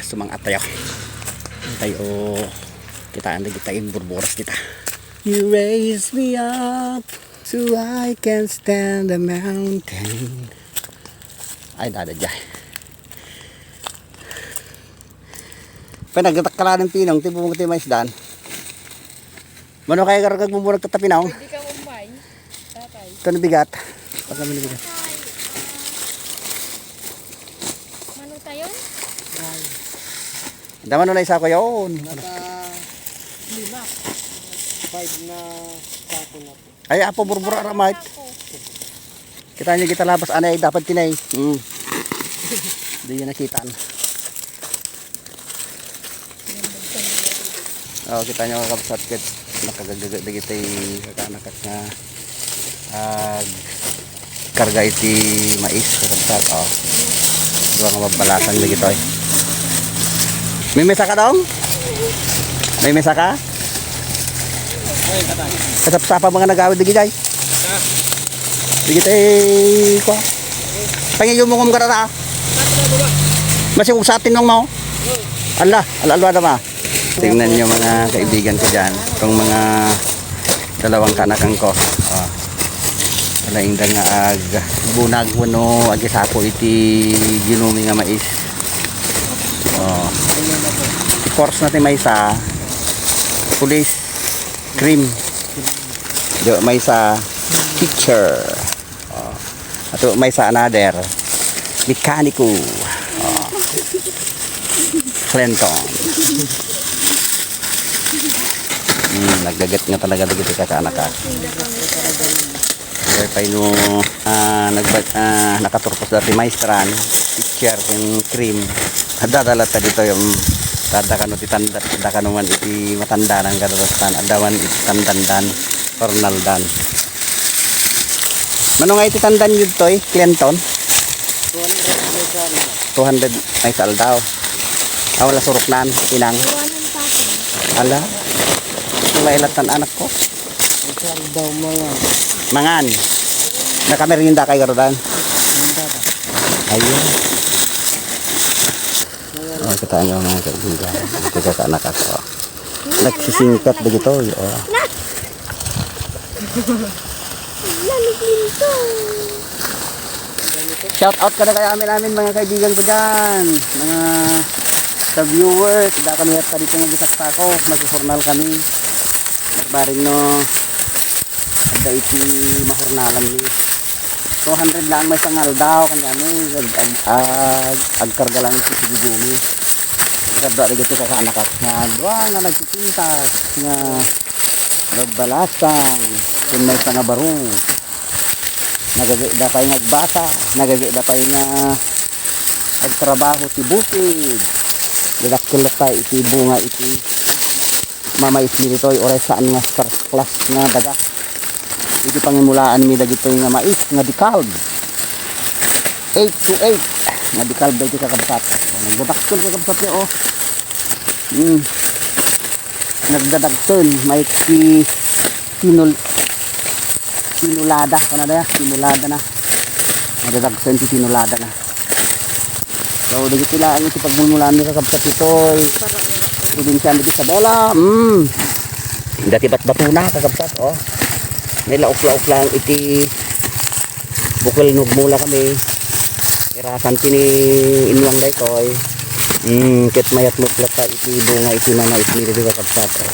sumangat tayo. Tayo kita anda kita burburas kita. You raise me up so I can stand the mountain. Ay dadadya. Pinagtatak ka lang ng pinong, tibong ti mais dan. Mano kaya karagag bumurag ka tapinaw? Hindi ka umay. Tatay. Ito na bigat. Pag kami na bigat. Mano tayo? Daman na isa ko yun. Naka 5 na sako na po. Ay apo burbura ramait. Kita niya kita labas anay dapat tinay. Hindi yan nakitaan. Oh, kita nyo kakapsat kit nakagagaga dagiti kakanakat nga karga iti mais kakapsat. Oh. Dua nga mabalasan dagito eh. May mesa ka dong? May mesa ka? Kasapsapa mga nagawid dagiti ay. Dagiti ko. Pangiyo mo kung karata. Masih kung sa atin nung mo. Allah, alalwa na ma. Tingnan nyo mga kaibigan ko dyan. Itong mga dalawang kanakang ko. Oh. Walaing da nga ag bunag wano agisapo iti ginumi nga mais. Oh. Course natin may sa police cream. Do may sa teacher. Oh. Ato may sa another mekaniko. Oh. Clinton. Nagdagat nga talaga dito kakaanak ka. Kaya pa ino nakaturpos dati maestran, teacher, yung cream. Adadalat ka dito yung tadakano titanda, tadakano man iti matanda ng kadadastan, adawan iti tandandan, Cornaldan. Mano nga iti tandan yun to eh, Clinton? 200 ay sal daw. Wala suruknan, inang. Ala. Mailatan anak ko. Saan daw mo yan? Mangan. Nakamerinda kay garudan. Ayun. Oh, kita nyo mga kaibigan. Ito ka anak ako. Nagsisingkat begitu. Oh. Shout out ka na kaya amin mga kaibigan ko dyan. Mga sa viewers. Tidak kami hata dito ng bitak sa ako. Magsupornal kami. Baring no ada iti mahurnalan ni 200 lang may sangal daw kanyami agkarga lang iti gugumi kada rin ito kakaanak nga doa nga nagsisintas nga nagbalasang kung may nga baro nagagay pa'y nagbasa nagagay pa'y nga agtrabaho ti bukid nagakkilat tayo iti bunga iti mamais mi ditoy oray saan nga first class nga daga iti pangimulaan mi dagitoy nga mais nga decalb 8 nga decalb iti kakabsat nagdadagton kakabsat niya oh nagdadagton may tinulada tinulada na nagdadagton ti tinulada na so dagiti lang iti pagmumulaan mi kakabsat itoy probinsya ni Isabela. Dati bat-batuna kakabsat oh. May lauk-lauk lang iti bukal nugmula kami. Irasan kini inwang daytoy. Ket mayat mutlat ta iti bunga iti nana iti dito kakabsat oh.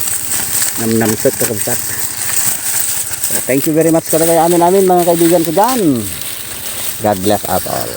Namnamsek kakabsat. So, thank you very much kada kay amin mga kaibigan ko dyan. God bless us all.